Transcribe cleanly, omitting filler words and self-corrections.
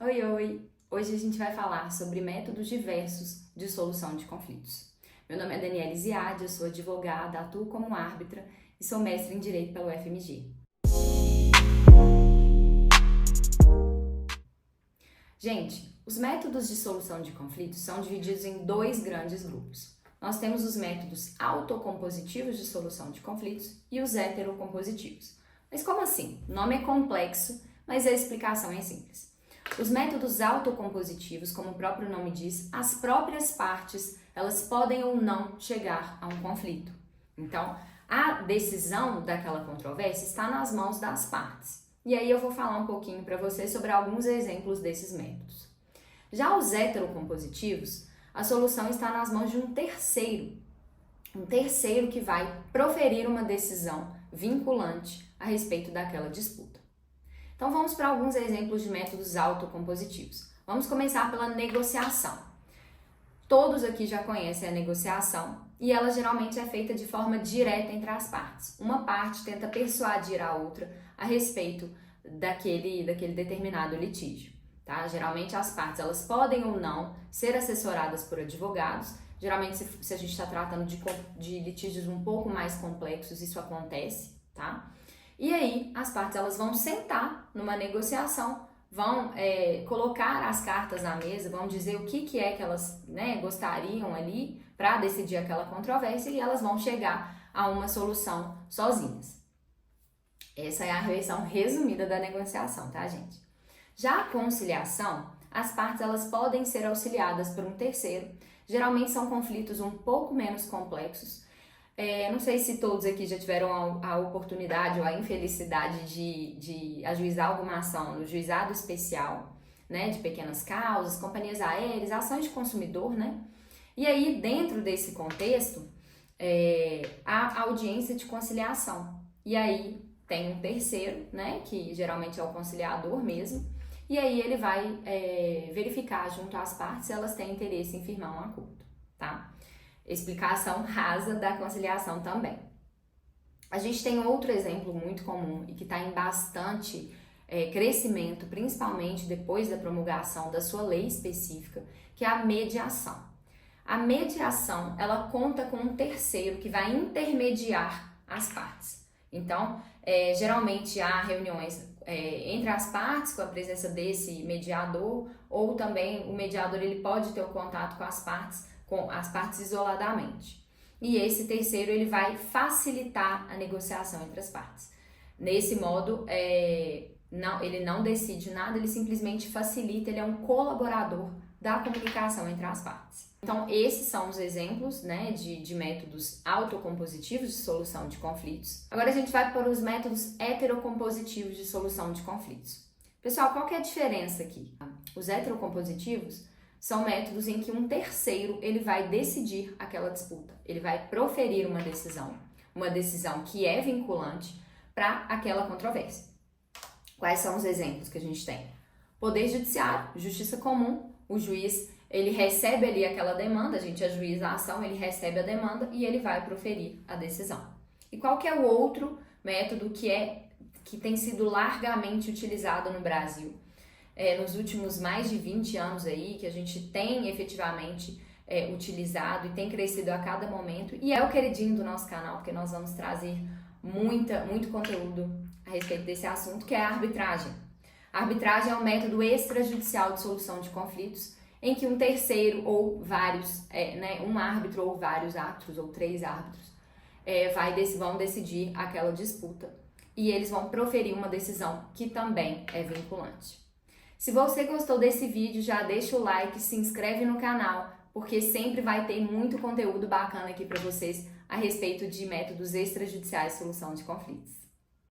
Oi, oi! Hoje a gente vai falar sobre métodos diversos de solução de conflitos. Meu nome é Daniela Ziad, eu sou advogada, atuo como árbitra e sou mestre em Direito pela UFMG. Gente, os métodos de solução de conflitos são divididos em dois grandes grupos. Nós temos os métodos autocompositivos de solução de conflitos e os heterocompositivos. Mas como assim? O nome é complexo, mas a explicação é simples. Os métodos autocompositivos, como o próprio nome diz, as próprias partes, elas podem ou não chegar a um conflito. Então, a decisão daquela controvérsia está nas mãos das partes. E aí eu vou falar um pouquinho para vocês sobre alguns exemplos desses métodos. Já os heterocompositivos, a solução está nas mãos de um terceiro que vai proferir uma decisão vinculante a respeito daquela disputa. Então vamos para alguns exemplos de métodos autocompositivos. Vamos começar pela negociação. Todos aqui já conhecem a negociação e ela geralmente é feita de forma direta entre as partes. Uma parte tenta persuadir a outra a respeito daquele determinado litígio. Tá? Geralmente as partes elas podem ou não ser assessoradas por advogados. Geralmente se a gente está tratando de litígios um pouco mais complexos, isso acontece, tá? E aí as partes elas vão sentar numa negociação, vão colocar as cartas na mesa, vão dizer o que é que elas gostariam ali para decidir aquela controvérsia e elas vão chegar a uma solução sozinhas. Essa é a versão resumida da negociação, tá, gente? Já a conciliação, as partes elas podem ser auxiliadas por um terceiro. Geralmente são conflitos um pouco menos complexos. Não sei se todos aqui já tiveram a oportunidade ou a infelicidade de ajuizar alguma ação no juizado especial, né, de pequenas causas, companhias aéreas, ações de consumidor, né? E aí, dentro desse contexto, há audiência de conciliação. E aí tem um terceiro, né, que geralmente é o conciliador mesmo, e aí ele vai verificar junto às partes se elas têm interesse em firmar um acordo, tá? Explicação rasa da conciliação também. A gente tem outro exemplo muito comum e que está em bastante crescimento, principalmente depois da promulgação da sua lei específica, que é a mediação. A mediação, ela conta com um terceiro que vai intermediar as partes. Então, geralmente há reuniões entre as partes com a presença desse mediador, ou também o mediador ele pode ter o contato com as partes isoladamente. E esse terceiro ele vai facilitar a negociação entre as partes. Nesse modo, ele não decide nada, ele simplesmente facilita, ele é um colaborador da comunicação entre as partes. Então, esses são os exemplos, né, de métodos autocompositivos de solução de conflitos. Agora a gente vai para os métodos heterocompositivos de solução de conflitos. Pessoal, qual que é a diferença aqui? Os heterocompositivos são métodos em que um terceiro ele vai decidir aquela disputa, ele vai proferir uma decisão que é vinculante para aquela controvérsia. Quais são os exemplos que a gente tem? Poder judiciário, justiça comum, o juiz ele recebe ali aquela demanda, a gente ajuiza a ação, ele recebe a demanda e ele vai proferir a decisão. E qual que é o outro método que tem sido largamente utilizado no Brasil? Nos últimos mais de 20 anos aí, que a gente tem efetivamente utilizado e tem crescido a cada momento, e é o queridinho do nosso canal, porque nós vamos trazer muito conteúdo a respeito desse assunto, que é a arbitragem. A arbitragem é um método extrajudicial de solução de conflitos, em que um terceiro ou vários, um árbitro ou vários árbitros, ou 3 árbitros, vão decidir aquela disputa, e eles vão proferir uma decisão que também é vinculante. Se você gostou desse vídeo, já deixa o like, se inscreve no canal, porque sempre vai ter muito conteúdo bacana aqui para vocês a respeito de métodos extrajudiciais de solução de conflitos.